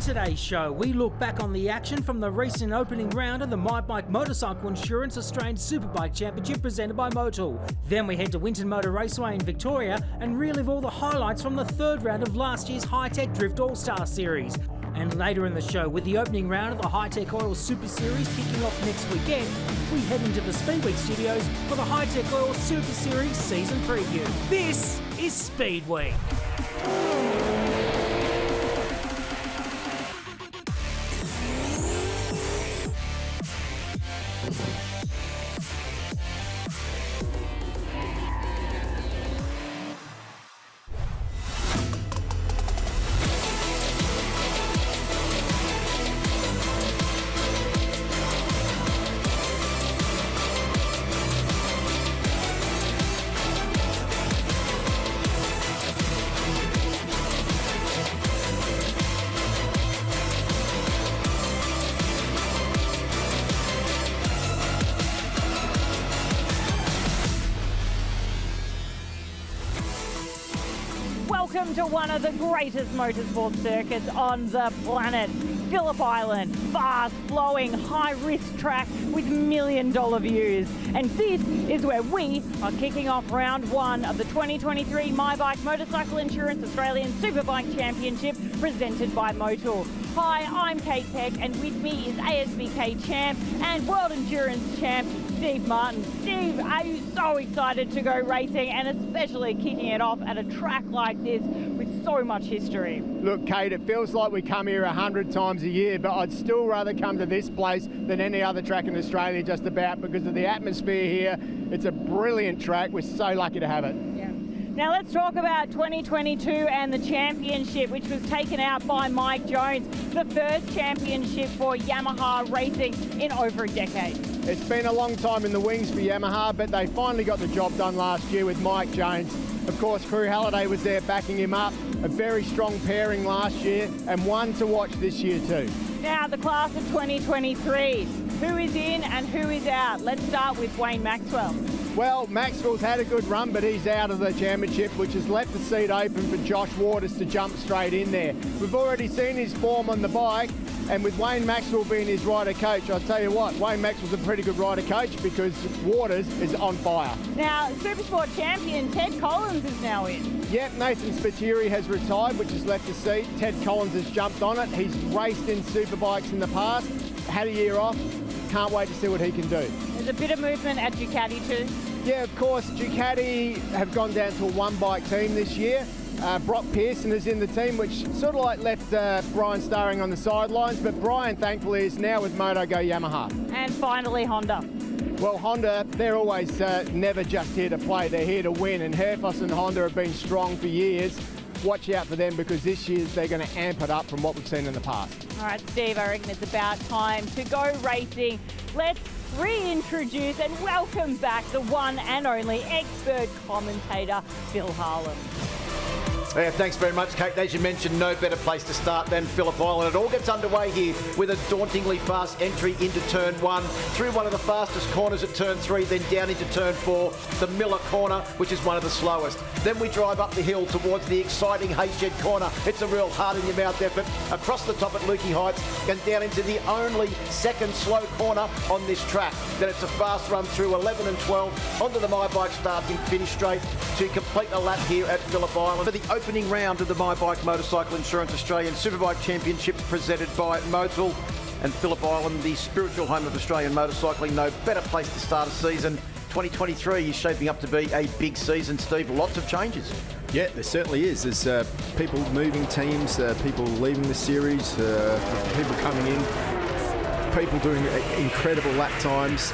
today's show, we look back on the action from the recent opening round of the My Bike Motorcycle Insurance Australian Superbike Championship presented by Motul. Then we head to Winton Motor Raceway in Victoria and relive all the highlights from the third round of last year's Hi-Tech Drift All-Star Series. And later in the show, with the opening round of the Hi-Tech Oil Super Series kicking off next weekend, we head into the Speedweek studios for the Hi-Tech Oil Super Series season preview. This is Speedweek. Welcome to one of the greatest motorsport circuits on the planet, Phillip Island. Fast, flowing, high-risk track with million-dollar views. And this is where we are kicking off round one of the 2023 My Bike Motorcycle Insurance Australian Superbike Championship presented by Motul. Hi, I'm Kate Peck, and with me is ASBK champ and World Endurance champ, Steve Martin. Steve, are you so excited to go racing, and especially kicking it off at a track like this with so much history? Look, Kate, it feels like we come here 100 times a year, but I'd still rather come to this place than any other track in Australia just about because of the atmosphere here. It's a brilliant track. We're so lucky to have it. Yeah. Now let's talk about 2022 and the championship, which was taken out by Mike Jones, the first championship for Yamaha Racing in over a decade. It's been a long time in the wings for Yamaha, but they finally got the job done last year with Mike Jones. Of course, Crew Halliday was there backing him up. A very strong pairing last year and one to watch this year too. Now the class of 2023, who is in and who is out? Let's start with Wayne Maxwell. Well, Maxwell's had a good run, but he's out of the championship, which has left the seat open for Josh Waters to jump straight in there. We've already seen his form on the bike, and with Wayne Maxwell being his rider coach, I'll tell you what, Wayne Maxwell's a pretty good rider coach because Waters is on fire. Now, Supersport champion Ted Collins is now in. Yep, Nathan Spiteri has retired, which has left the seat. Ted Collins has jumped on it. He's raced in Superbikes in the past, had a year off. Can't wait to see what he can do. There's a bit of movement at Ducati too. Yeah, of course, Ducati have gone down to a one-bike team this year. Brock Pearson is in the team, which sort of like left Brian Starring on the sidelines, but Brian, thankfully, is now with MotoGo Yamaha. And finally, Honda. Well, Honda, they're always never just here to play, they're here to win, and Herfoss and Honda have been strong for years. Watch out for them because this year they're going to amp it up from what we've seen in the past. All right, Steve, I reckon it's about time to go racing. Let's reintroduce and welcome back the one and only expert commentator, Phil Harlan. Yeah, thanks very much, Kate. As you mentioned, no better place to start than Phillip Island. It all gets underway here with a dauntingly fast entry into turn one, through one of the fastest corners at turn three, then down into turn four, the Miller corner, which is one of the slowest. Then we drive up the hill towards the exciting Hayshed corner. It's a real heart-in-your-mouth effort. Across the top at Lukey Heights and down into the only second slow corner on this track. Then it's a fast run through 11 and 12 onto the My Bike starting finish straight to complete a lap here at Phillip Island for the opening round of the My Bike Motorcycle Insurance Australian Superbike Championships presented by Motul. And Phillip Island, the spiritual home of Australian motorcycling, no better place to start a season. 2023 is shaping up to be a big season, Steve. Lots of changes. Yeah, there certainly is. There's people moving teams, people leaving the series, people coming in, people doing incredible lap times,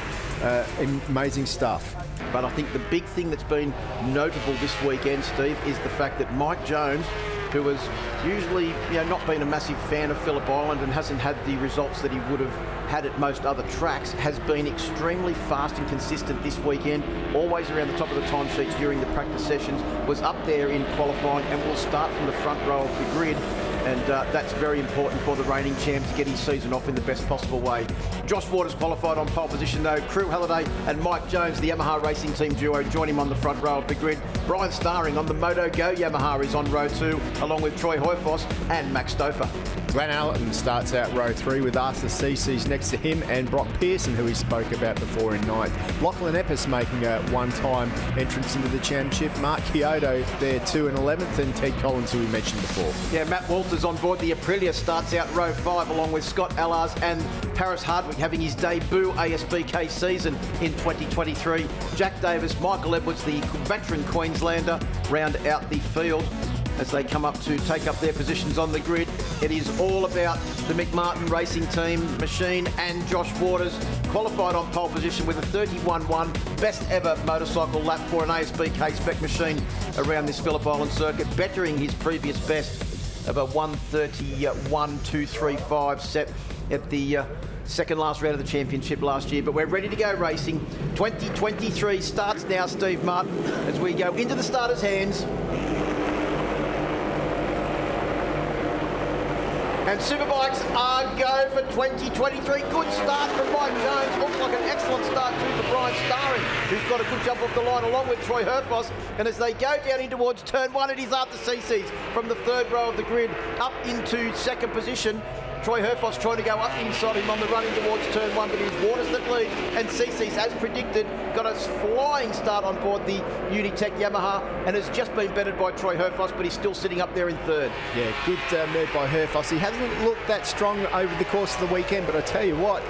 amazing stuff. But I think the big thing that's been notable this weekend, Steve, is the fact that Mike Jones, who has usually not been a massive fan of Phillip Island and hasn't had the results that he would have had at most other tracks, has been extremely fast and consistent this weekend, always around the top of the timesheets during the practice sessions, was up there in qualifying and will start from the front row of the grid. And that's very important for the reigning champ to get his season off in the best possible way. Josh Waters qualified on pole position though. Crew Halliday and Mike Jones, the Yamaha Racing Team duo, join him on the front row of the grid. Brian Starring on the MotoGo Yamaha is on row two, along with Troy Herfoss and Max Stouffer. Glenn Allerton starts out row 3 with Arthur Cece's next to him and Brock Pearson, who we spoke about before, in 9th. Lachlan Epps making a one-time entrance into the championship. Mark Kyoto there 2 and 11th, and Ted Collins, who we mentioned before. Yeah, Matt Walters on board the Aprilia starts out row 5 along with Scott Allars and Paris Hardwick having his debut ASBK season in 2023. Jack Davis, Michael Edwards, the veteran Queenslander, round out the field as they come up to take up their positions on the grid. It is all about the McMartin Racing Team machine, and Josh Waters qualified on pole position with a 31.1, best ever motorcycle lap for an ASBK spec machine around this Phillip Island circuit, bettering his previous best of a 1:31.235 set at the second last round of the championship last year. But we're ready to go racing. 2023 starts now, Steve Martin, as we go into the starters' hands. And Superbikes are go for 2023. Good start from Mike Jones. Looks like an excellent start too for Brian Starring, who's got a good jump off the line along with Troy Herfoss. And as they go down in towards turn 1, it is Arthur Cece's from the 3rd row of the grid up into 2nd position. Troy Herfoss trying to go up inside him on the run in towards turn 1, but it is Waters that lead. And Cece's, as predicted, got a flying start on board the Unitech Yamaha and has just been bettered by Troy Herfoss, but he's still sitting up there in 3rd. Yeah, good move by Herfoss. He hasn't looked that strong over the course of the weekend, but I tell you what,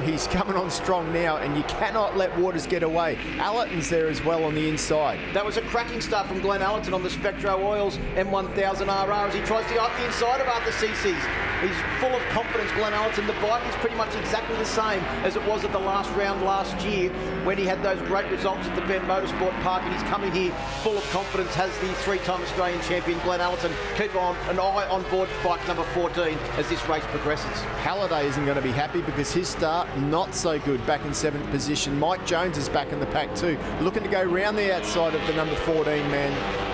he's coming on strong now, and you cannot let Waters get away. Allerton's there as well on the inside. That was a cracking start from Glenn Allerton on the Spectro Oils M1000 RR as he tries to go up the inside of Arthur Cece's. He's full of confidence, Glenn Allerton. The bike is pretty much exactly the same as it was at the last round last year when he had those great results at the Ben Motorsport Park, and he's coming here full of confidence, has the 3-time Australian champion Glenn Allerton. Keep on an eye on board bike number 14 as this race progresses. Halliday isn't going to be happy because his start not so good, back in 7th position. Mike Jones is back in the pack too, looking to go round the outside of the number 14 man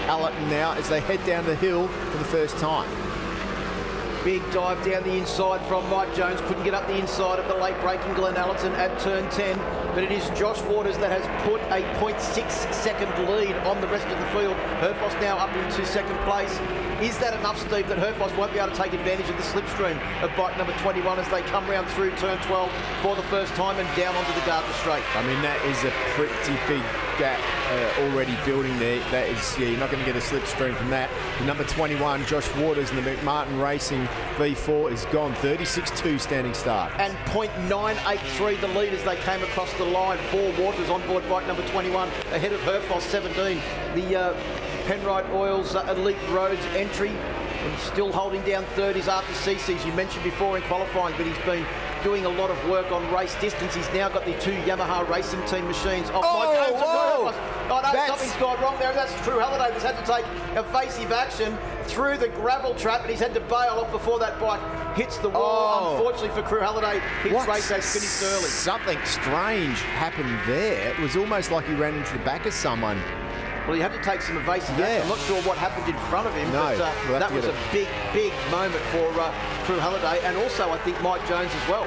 Allerton now as they head down the hill for the first time. Big dive down the inside from Mike Jones. Couldn't get up the inside of the late braking Glenn Allerton at turn 10. But it is Josh Waters that has put a 0.6 second lead on the rest of the field. Herfoss now up into 2nd place. Is that enough, Steve, that Herfoss won't be able to take advantage of the slipstream of bike number 21 as they come round through turn 12 for the first time and down onto the Gardner Straight? I mean, that is a pretty big gap already building there. That is, yeah, you're not going to get a slipstream from that. The number 21, Josh Waters, and the McMartin Racing V4 is gone. 36.2 standing start. And 0.983 the lead as they came across the line for Waters on board bike number 21 ahead of Herfoss 17. The Penrite Oils Elite Roads entry, and still holding down 3rd is Arthur Cece's. You mentioned before in qualifying that he's been doing a lot of work on race distance. He's now got the 2 Yamaha Racing Team machines. Oh no, something's gone wrong there. That's Crew Halliday that's had to take evasive action through the gravel trap, and he's had to bail off before that bike hits the wall. Unfortunately for Crew Halliday, his race has finished early. Something strange happened there. It was almost like he ran into the back of someone. Well, he had to take some evasive action. I'm not sure what happened in front of him, but that was a big moment for Crew Halliday, and also I think Mike Jones as well.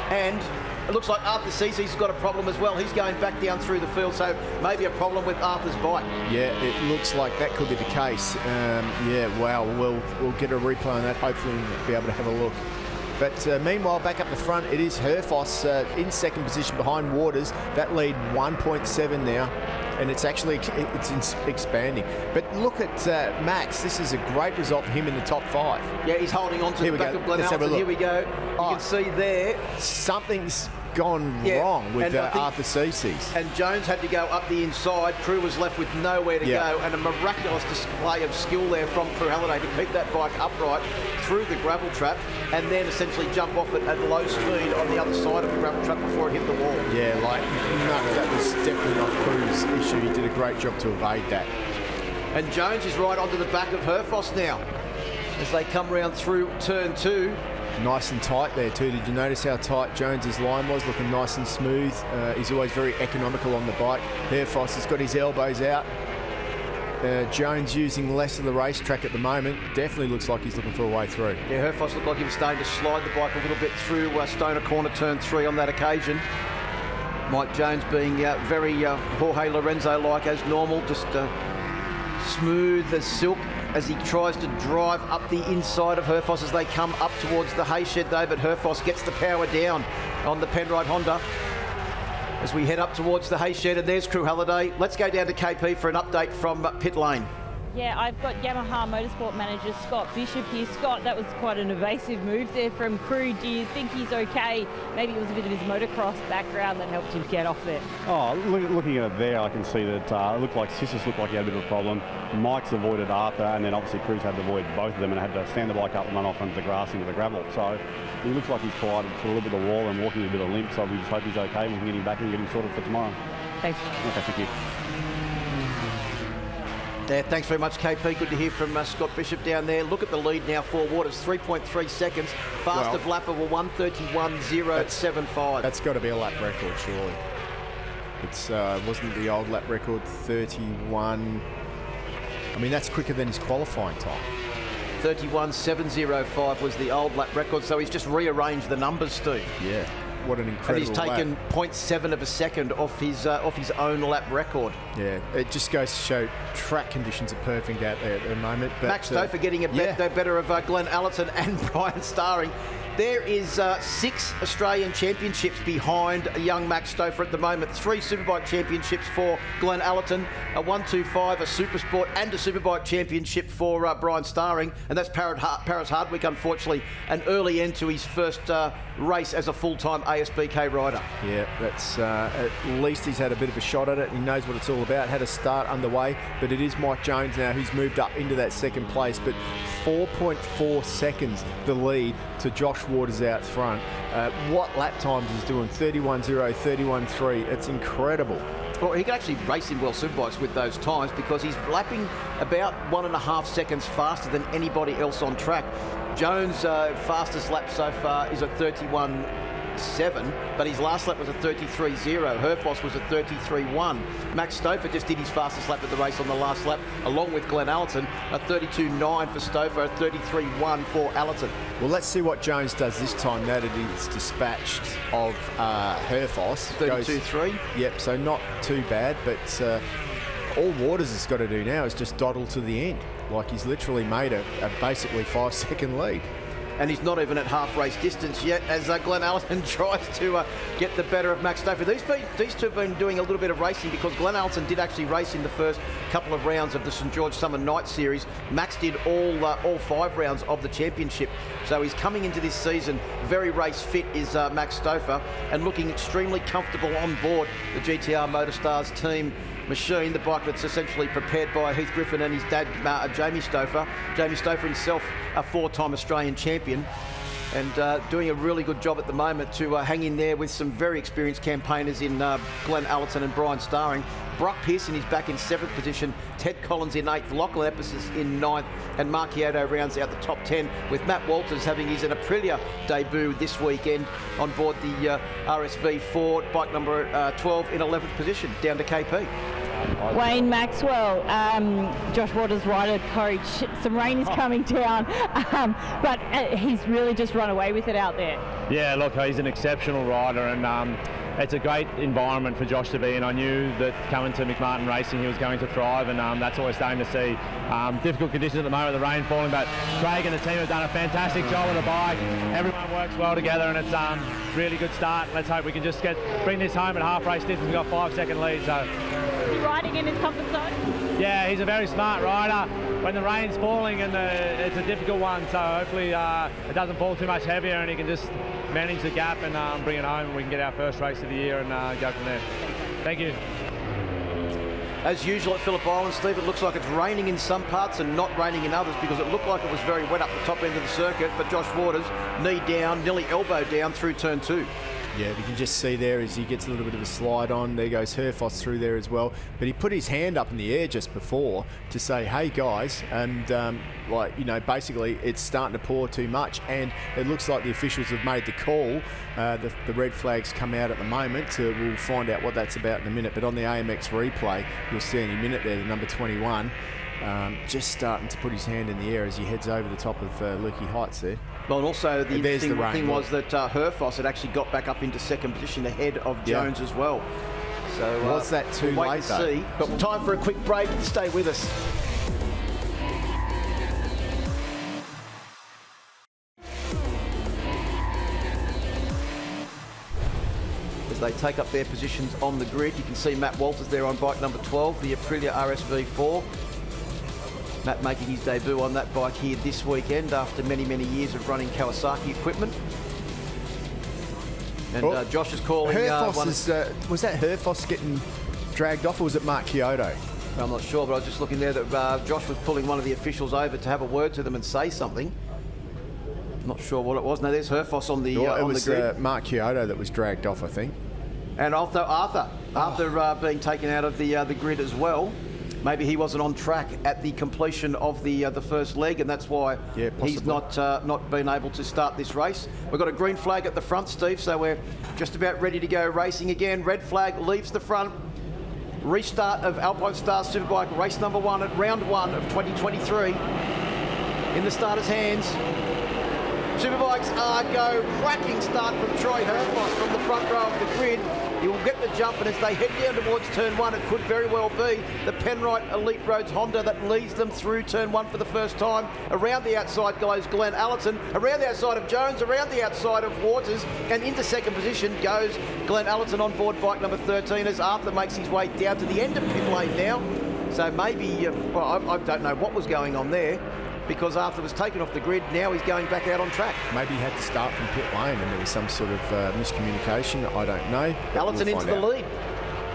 And it looks like Arthur Cece's got a problem as well. He's going back down through the field, so maybe a problem with Arthur's bike. Yeah, it looks like that could be the case. Wow, we'll get a replay on that, hopefully we'll be able to have a look. But meanwhile, back up the front, it is Herfoss in 2nd position behind Waters. That lead 1.7 now. And it's actually expanding. But look at Max. This is a great result for him in the top 5. Yeah, he's holding on to the back of Glenn Allerton. Here we go. You can see there. Something's gone wrong with Arthur Cece's. And Jones had to go up the inside. Crew was left with nowhere to go. And a miraculous display of skill there from Crew Halliday to keep that bike upright through the gravel trap and then essentially jump off it at low speed on the other side of the gravel trap before it hit the wall. Yeah, that was definitely not Crew's issue. He did a great job to evade that. And Jones is right onto the back of Herfoss now as they come round through turn 2. Nice and tight there too. Did you notice how tight Jones's line was? Looking nice and smooth. He's always very economical on the bike. Herfoss has got his elbows out. Jones using less of the racetrack at the moment. Definitely looks like he's looking for a way through. Yeah, Herfoss looked like he was starting to slide the bike a little bit through Stoner Corner turn 3 on that occasion. Mike Jones being very Jorge Lorenzo-like as normal, just smooth as silk. as he tries to drive up the inside of Herfoss as they come up towards the hay shed though, but Herfoss gets the power down on the Penrite Honda as we head up towards the hay shed, and there's Crew Halliday. Let's go down to KP for an update from pit lane. Yeah, I've got Yamaha Motorsport manager Scott Bishop here. Scott, that was quite an evasive move there from Crew. Do you think he's okay? Maybe it was a bit of his motocross background that helped him get off there. Oh, looking at it there, I can see that it looked like Sissus looked like he had a bit of a problem. Mike's avoided Arthur, and then obviously Crew's had to avoid both of them and had to stand the bike up and run off onto the grass into the gravel. So he looks like he's collided to a little bit of the wall and walking with a bit of limp, so we just hope he's okay. We can get him back and get him sorted for tomorrow. Thanks. Okay, thank you. Yeah, thanks very much, KP. Good to hear from Scott Bishop down there. Look at the lead now for Waters, 3.3 seconds. Fastest lap of a 1:31.075. That's got to be a lap record, surely. It's wasn't the old lap record 31? I mean, that's quicker than his qualifying time. 31.705 was the old lap record, so he's just rearranged the numbers, Steve. Yeah. What an incredible And he's taken lap. 0.7 of a second off his own lap record. Yeah, it just goes to show track conditions are perfect out there at the moment. But, Max Stouffer getting a better of Glenn Allerton and Brian Starring. There is 6 Australian championships behind young Max Stouffer at the moment. 3 Superbike championships for Glenn Allerton, a 125, a Supersport and a Superbike championship for Brian Starring. And that's Paris Hardwick, unfortunately, an early end to his first race as a full-time ASBK rider. Yeah, that's at least he's had a bit of a shot at it. He knows what it's all about. Had a start underway, but it is Mike Jones now who's moved up into that second place. But 4.4 seconds the lead to Josh Waters out front. What lap times he's doing? 31.0, 31.3. It's incredible. Well, he can actually race in World Superbikes with those times because he's lapping about 1.5 seconds faster than anybody else on track. Jones' fastest lap so far is a 31.7, but his last lap was a 33.0. Herfoss was a 33.1. Max Stouffer just did his fastest lap at the race on the last lap, along with Glenn Allerton, a 32.9 for Stouffer, a 33.1 for Allerton. Well, let's see what Jones does this time now that he's dispatched of Herfoss. 32.3. Yep, so not too bad, but all Waters has got to do now is just dawdle to the end. Like he's literally made a basically 5-second lead. And he's not even at half race distance yet as Glenn Allerton tries to get the better of Max Stouffer. These two have been doing a little bit of racing because Glenn Allerton did actually race in the first couple of rounds of the St George Summer Night Series. Max did all 5 rounds of the championship. So he's coming into this season very race fit is Max Stouffer and looking extremely comfortable on board the GTR Motorstars team machine, the bike that's essentially prepared by Heath Griffin and his dad, Jamie Stouffer. Jamie Stouffer himself, a 4-time Australian champion, and doing a really good job at the moment to hang in there with some very experienced campaigners in Glenn Allerton and Brian Starring. Brock Pearson is back in 7th position, Ted Collins in 8th, Lachlan Epis in 9th, and Mark Chiodo rounds out the top 10, with Matt Walters having his Aprilia debut this weekend on board the RSV Ford, bike number 12 in 11th position, down to KP. Wayne Maxwell, Josh Waters' rider coach. Some rain is coming down, but he's really just run away with it out there. Yeah, look, he's an exceptional rider, and it's a great environment for Josh to be in. I knew that coming to McMartin Racing he was going to thrive, and that's what we're starting to see. Difficult conditions at the moment, the rain falling, but Craig and the team have done a fantastic job with the bike. Everyone works well together, and it's really good start. Let's hope we can just bring this home at half race distance. We've got 5-second lead. So. Is he riding in his comfort zone? Yeah, he's a very smart rider. When the rain's falling and it's a difficult one, so hopefully it doesn't fall too much heavier and he can just manage the gap and bring it home, and we can get our first race of the year and go from there. Thank you. As usual at Phillip Island, Steve, it looks like it's raining in some parts and not raining in others because it looked like it was very wet up the top end of the circuit, but Josh Waters, knee down, nearly elbow down through turn 2. Yeah, we can just see there as he gets a little bit of a slide on. There goes Herfoss through there as well. But he put his hand up in the air just before to say, hey guys, and basically it's starting to pour too much. And it looks like the officials have made the call. The red flags come out at the moment. We'll find out what that's about in a minute. But on the AMX replay, you'll see any minute there, the number 21, just starting to put his hand in the air as he heads over the top of Lukey Heights there. Well, and also the interesting thing was that Herfoss had actually got back up into second position ahead of Jones as well. So was that too we'll late? Wait and see. But time for a quick break. Stay with us. as they take up their positions on the grid. You can see Matt Walters there on bike number 12, the Aprilia RSV4. Matt making his debut on that bike here this weekend after many, many years of running Kawasaki equipment. And Josh is calling... was that Herfoss getting dragged off, or was it Mark Kyoto? I'm not sure, but I was just looking there that Josh was pulling one of the officials over to have a word to them and say something. I'm not sure what it was. No, there's Herfoss on the it was grid. Mark Kyoto that was dragged off, I think. And also Arthur being taken out of the grid as well. Maybe he wasn't on track at the completion of the first leg, and that's why he's not been able to start this race. We've got a green flag at the front, Steve, so we're just about ready to go racing again. Red flag leaves the front. Restart of Alpine Stars Superbike race number 1 at round 1 of 2023 in the starters' hands. Superbikes go cracking start from Troy Herfoss from the front row of the grid. He will get the jump, and as they head down towards turn 1, it could very well be the Penrite Elite Roads Honda that leads them through turn 1 for the first time. Around the outside goes Glenn Allerton, around the outside of Jones, around the outside of Waters, and into second position goes Glenn Allerton on board bike number 13 as Arthur makes his way down to the end of pit lane now. So maybe, I don't know what was going on there, because Arthur was taken off the grid. Now he's going back out on track. Maybe he had to start from pit lane and there was some sort of miscommunication. I don't know. Allerton into the lead.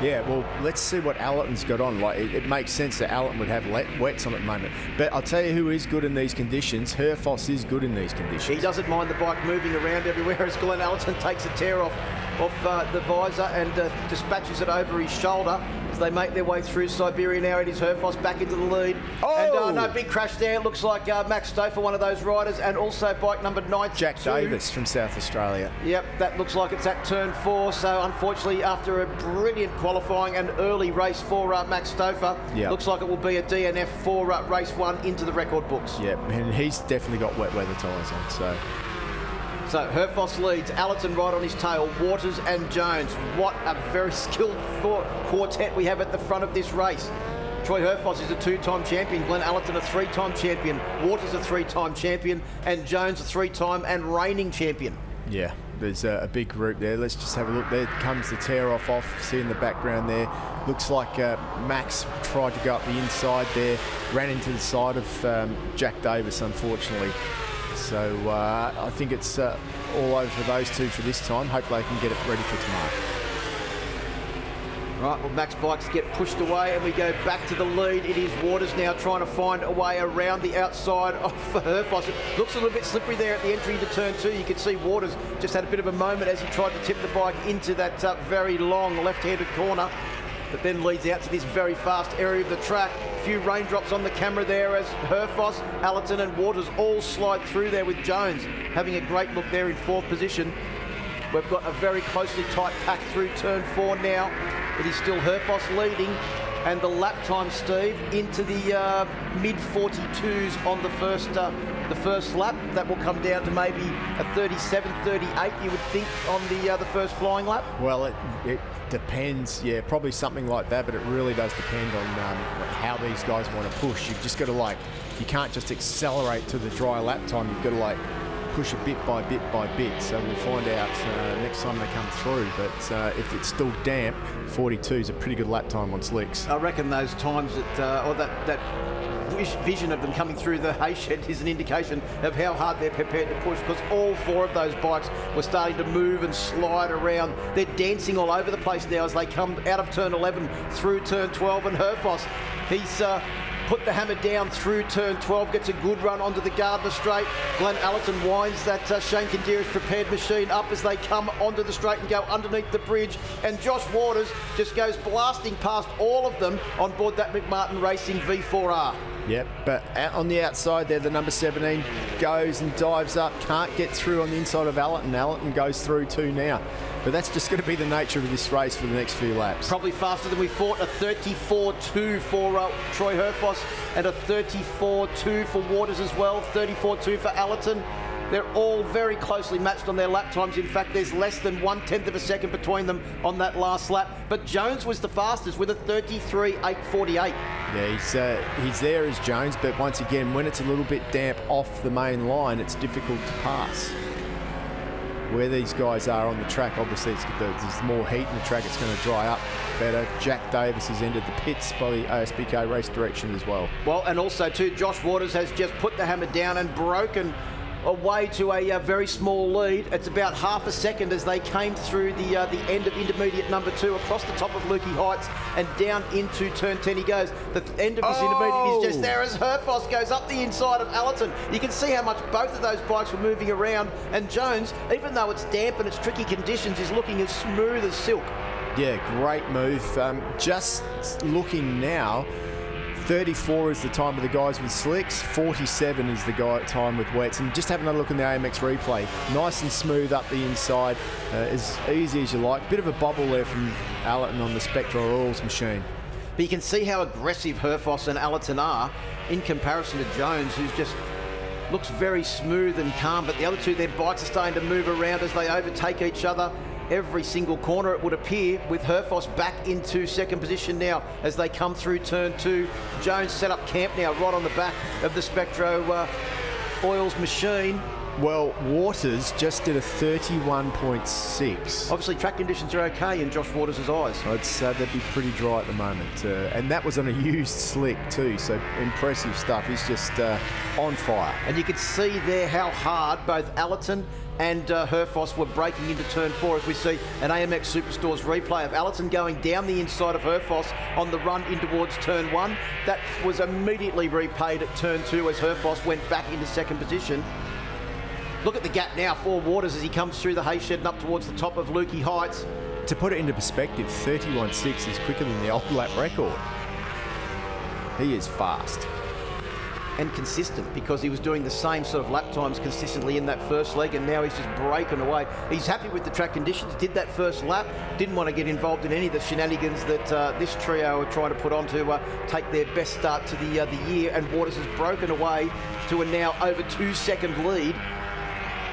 Yeah, well, let's see what Allerton's got on. Like, it makes sense that Allerton would have wets on at the moment. But I'll tell you who is good in these conditions. Herfoss is good in these conditions. He doesn't mind the bike moving around everywhere as Glenn Allerton takes a tear off the visor and dispatches it over his shoulder as they make their way through Siberia. Now it is Herfoss back into the lead. Oh! And no, big crash there. Looks like Max Stouffer, one of those riders, and also bike number 92. Jack Davis from South Australia. Yep, that looks like it's at turn 4. So unfortunately, after a brilliant qualifying and early race for Max Stouffer, looks like it will be a DNF for race 1 into the record books. Yep, and he's definitely got wet weather tyres on, So Herfoss leads, Allerton right on his tail, Waters and Jones. What a very skilled quartet we have at the front of this race. Troy Herfoss is a 2-time champion, Glenn Allerton a 3-time champion, Waters a 3-time champion, and Jones a 3-time and reigning champion. Yeah, there's a big group there. Let's just have a look. There comes the tear-off see in the background there. Looks like Max tried to go up the inside there, ran into the side of Jack Davis, unfortunately. So I think it's all over for those two for this time. Hopefully they can get it ready for tomorrow. Right, well, Max bikes get pushed away and we go back to the lead. It is Waters now trying to find a way around the outside of Herfoss. It looks a little bit slippery there at the entry into turn 2. You can see Waters just had a bit of a moment as he tried to tip the bike into that very long left-handed corner that then leads out to this very fast area of the track. A few raindrops on the camera there as Herfoss, Allerton and Waters all slide through there with Jones having a great look there in 4th position. We've got a very closely tight pack through turn 4 now. It is still Herfoss leading, and the lap time, Steve, into the mid-42s on the first lap. That will come down to maybe a 37-38, you would think, on the first flying lap. Well, it depends. Yeah, probably something like that, but it really does depend on how these guys want to push. You've just got to, you can't just accelerate to the dry lap time. You've got to, push it bit by bit by bit. So we'll find out next time they come through. But if it's still damp, 42 is a pretty good lap time on slicks. I reckon those times that vision of them coming through the hay shed is an indication of how hard they're prepared to push, because all 4 of those bikes were starting to move and slide around. They're dancing all over the place now as they come out of turn 11 through turn 12, and Herfoss, he's put the hammer down through turn 12, gets a good run onto the Gardner straight. Glenn Allerton winds that Shane Kandera's prepared machine up as they come onto the straight and go underneath the bridge, and Josh Waters just goes blasting past all of them on board that McMartin Racing V4R. Yep, but on the outside there, the number 17 goes and dives up, can't get through on the inside of Allerton. Allerton goes through too now. But that's just going to be the nature of this race for the next few laps. Probably faster than we thought. A 34.2 for Troy Herfoss and a 34.2 for Waters as well. 34.2 for Allerton. They're all very closely matched on their lap times. In fact, there's less than 1/10 of a second between them on that last lap. But Jones was the fastest with a 33.848. Yeah, he's there as Jones, but once again, when it's a little bit damp off the main line, it's difficult to pass. where these guys are on the track. Obviously, there's more heat in the track. It's going to dry up better. Jack Davis has entered the pits by the ASBK race direction as well. Well, and also too, Josh Waters has just put the hammer down and broken away to a very small lead. It's about half a second as they came through the end of intermediate number 2 across the top of Lukey Heights and down into turn 10 he goes. The end of his intermediate is just there as Herfoss goes up the inside of Allerton. You can see how much both of those bikes were moving around, and Jones, even though it's damp and it's tricky conditions, is looking as smooth as silk. Yeah, great move. Just looking now, 34 is the time of the guys with slicks, 47 is the time with wets. And just having a look in the AMX replay, nice and smooth up the inside, as easy as you like. Bit of a bubble there from Allerton on the Spectra Oils machine. But you can see how aggressive Herfoss and Allerton are in comparison to Jones, who's just looks very smooth and calm. But the other two, their bikes are starting to move around as they overtake each other. Every single corner, it would appear, with Herfoss back into second position now as they come through turn 2. Jones set up camp now right on the back of the Spectro Oils machine. Well, Waters just did a 31.6. Obviously, track conditions are okay in Josh Waters' eyes. I'd say they'd be pretty dry at the moment. And that was on a used slick too, so impressive stuff. He's just on fire. And you could see there how hard both Allerton and Herfoss were breaking into turn 4 as we see an AMX Superstores replay of Allerton going down the inside of Herfoss on the run in towards turn 1. That was immediately repaid at turn 2 as Herfoss went back into second position. Look at the gap now for Waters as he comes through the hay shed and up towards the top of Lukey Heights. To put it into perspective, 31.6 is quicker than the old lap record. He is fast. And consistent, because he was doing the same sort of lap times consistently in that first leg, and now he's just breaking away. He's happy with the track conditions, did that first lap, didn't want to get involved in any of the shenanigans that this trio are trying to put on to take their best start to the year, and Waters has broken away to a now over 2-second lead.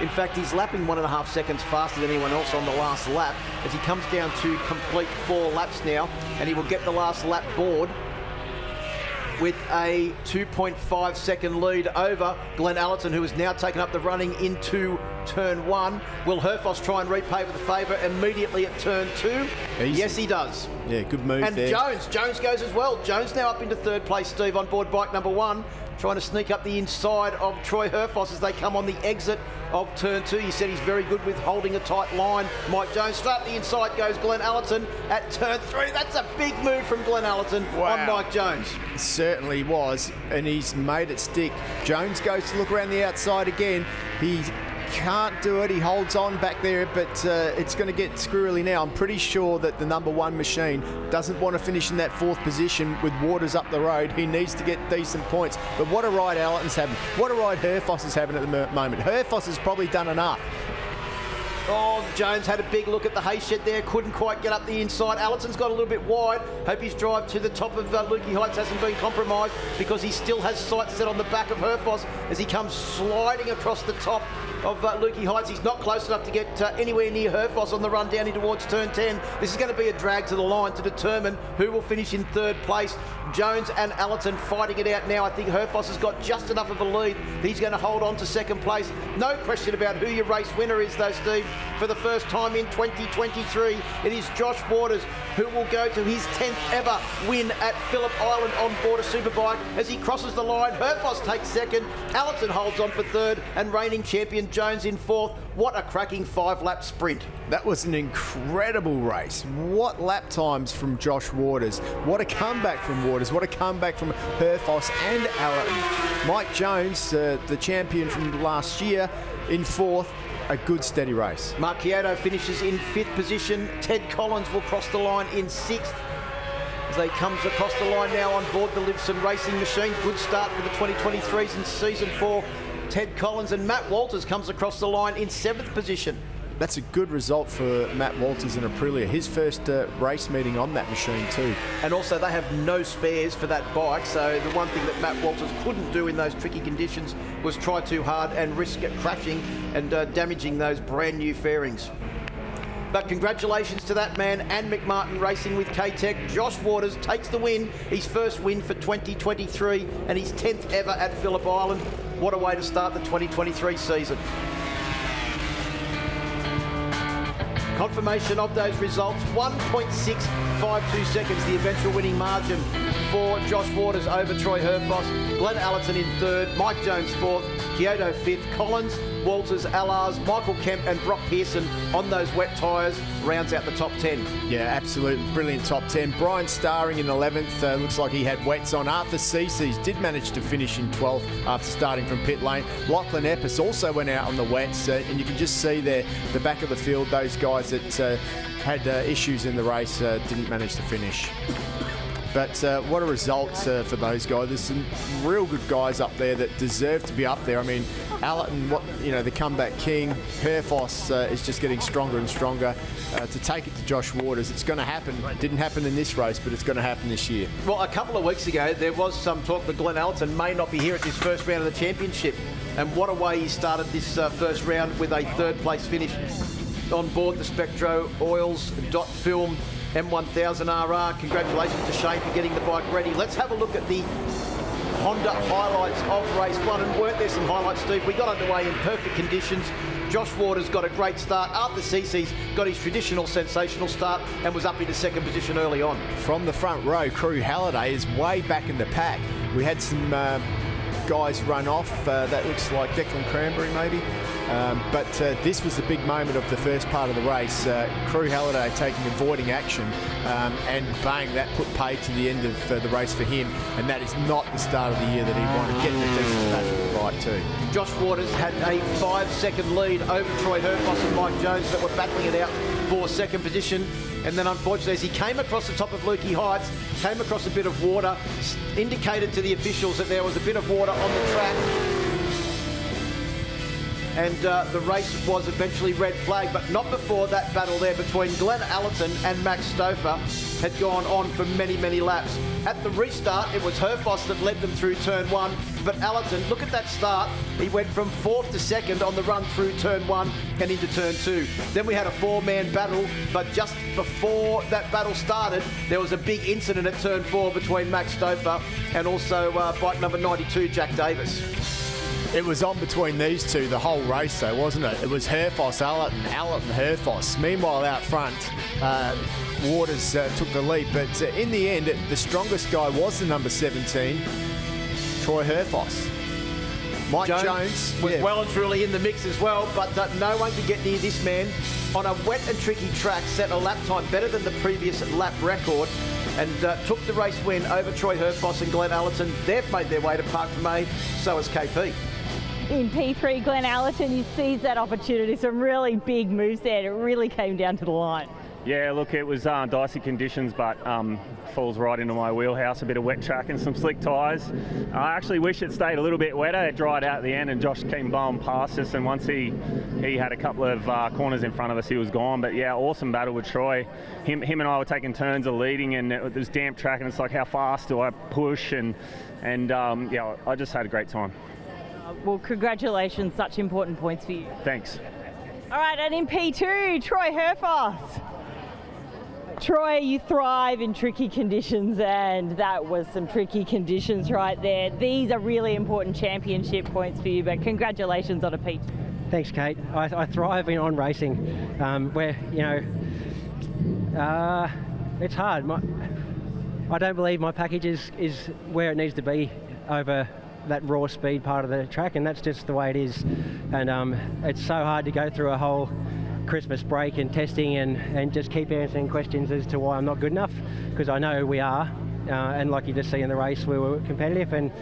In fact, he's lapping 1.5 seconds faster than anyone else on the last lap as he comes down to complete 4 laps now, and he will get the last lap board with a 2.5 second lead over Glenn Allerton, who has now taken up the running into turn 1. Will Herfoss try and repay with a favour immediately at turn 2? Easy. Yes, he does. Yeah, good move and there. Jones goes as well. Jones now up into third place, Steve, on board bike number 1, trying to sneak up the inside of Troy Herfoss as they come on the exit of turn 2. He said he's very good with holding a tight line. Mike Jones, straight up the inside goes Glenn Allerton at turn 3. That's a big move from Glenn Allerton on Mike Jones. It certainly was, and he's made it stick. Jones goes to look around the outside again. He can't do it. He holds on back there, but it's going to get squirrely now. I'm pretty sure that the number 1 machine doesn't want to finish in that 4th position with Waters up the road. He needs to get decent points. But what a ride Allerton's having. What a ride Herfoss is having at the moment. Herfoss has probably done enough. Oh, Jones had a big look at the hay shed there, couldn't quite get up the inside. Allerton's got a little bit wide. Hope his drive to the top of Lukey Heights hasn't been compromised, because he still has sights set on the back of Herfoss as he comes sliding across the top of Lukey Heights. He's not close enough to get anywhere near Herfoss on the run down in towards turn 10. This is going to be a drag to the line to determine who will finish in 3rd place. Jones and Allerton fighting it out now. I think Herfoss has got just enough of a lead. He's going to hold on to 2nd place. No question about who your race winner is though, Steve. For the first time in 2023, it is Josh Waters, who will go to his 10th ever win at Phillip Island on board a Superbike. As he crosses the line, Herfoss takes 2nd, Allerton holds on for 3rd, and reigning champion Jones in 4th. What a cracking 5-lap sprint. That was an incredible race. What lap times from Josh Waters. What a comeback from Waters. What a comeback from Herfoss and Allerton. Mike Jones, the champion from last year, in 4th. A good steady race. Marchiato finishes in 5th position. Ted Collins will cross the line in 6th. As they comes across the line now on board the Livson racing machine. Good start for the 2023s in season 4. Ted Collins, and Matt Walters comes across the line in 7th position. That's a good result for Matt Walters and Aprilia. His first race meeting on that machine too. And also they have no spares for that bike, so the one thing that Matt Walters couldn't do in those tricky conditions was try too hard and risk crashing and damaging those brand new fairings. But congratulations to that man and McMartin Racing with K-Tech. Josh Waters takes the win, his first win for 2023 and his 10th ever at Phillip Island. What a way to start the 2023 season. Confirmation of those results, 1.652 seconds, the eventual winning margin for Josh Waters over Troy Herfoss. Glenn Allerton in third, Mike Jones fourth, Kyoto fifth, Collins, Walters, Allars, Michael Kemp and Brock Pearson on those wet tyres rounds out the top 10. Yeah, absolute brilliant top 10. Brian Starring in 11th. Looks like he had wets on. Arthur Cece's did manage to finish in 12th after starting from pit lane. Lachlan Epps also went out on the wets, and you can just see there the back of the field, those guys that had issues in the race didn't manage to finish. But what a result for those guys. There's some real good guys up there that deserve to be up there. I mean, Allerton, the comeback king. Herfoss is just getting stronger and stronger. To take it to Josh Waters, it's going to happen. It didn't happen in this race, but it's going to happen this year. Well, a couple of weeks ago, there was some talk that Glenn Allerton may not be here at this first round of the championship. And what a way he started this first round with a third-place finish on board the Spectro Oils Film M1000RR. Congratulations to Shane for getting the bike ready. Let's have a look at the Honda highlights of race one. And weren't there some highlights, Steve? We got underway in perfect conditions. Josh Waters got a great start. Arthur Cece's got his traditional sensational start and was up into second position early on. From the front row, Crew Halliday is way back in the pack. We had some guys run off. That looks like Declan Cranberry maybe. But this was the big moment of the first part of the race. Crew Halliday avoiding action, and bang, that put paid to the end of the race for him. And that is not the start of the year that he wanted. Getting a decent patch with the right too. Josh Waters had a 5-second lead over Troy Herfoss and Mike Jones that were battling it out for second position. And then unfortunately, as he came across the top of Lukey Heights, came across a bit of water, indicated to the officials that there was a bit of water on the track. And the race was eventually red flagged, but not before that battle there between Glenn Allerton and Max Stouffer had gone on for many, many laps. At the restart, it was Herfoss that led them through turn one, but Allerton, look at that start. He went from fourth to second on the run through turn one and into turn two. Then we had a four-man battle, but just before that battle started, there was a big incident at turn four between Max Stouffer and also bike number 92, Jack Davis. It was on between these two the whole race though, wasn't it? It was Herfoss, Allerton, Herfoss. Meanwhile, out front, Waters took the lead. But in the end, the strongest guy was the number 17, Troy Herfoss. Mike Jones was well and truly in the mix as well, but no one could get near this man. On a wet and tricky track, set a lap time better than the previous lap record, and took the race win over Troy Herfoss and Glenn Allerton. They've made their way to Park from A, so has KP. In P3, Glenn Allerton, you seized that opportunity. Some really big moves there. It really came down to the line. Yeah, look, it was dicey conditions, but falls right into my wheelhouse. A bit of wet track and some slick tyres. I actually wish it stayed a little bit wetter. It dried out at the end, and Josh came blowing past us. And once he had a couple of corners in front of us, he was gone. But yeah, awesome battle with Troy. Him and I were taking turns of leading, and it was damp track, and it's like, how fast do I push? And yeah, I just had a great time. Well, congratulations, such important points for you. Thanks. All right, and in P2, Troy Herfoss. Troy, you thrive in tricky conditions, and that was some tricky conditions right there. These are really important championship points for you, but congratulations on a P2. Thanks, Kate. I thrive on racing, where, it's hard. I don't believe my package is where it needs to be over that raw speed part of the track, and that's just the way it is. And it's so hard to go through a whole Christmas break and testing and just keep answering questions as to why I'm not good enough, because I know we are, and like you just see in the race, we were competitive, and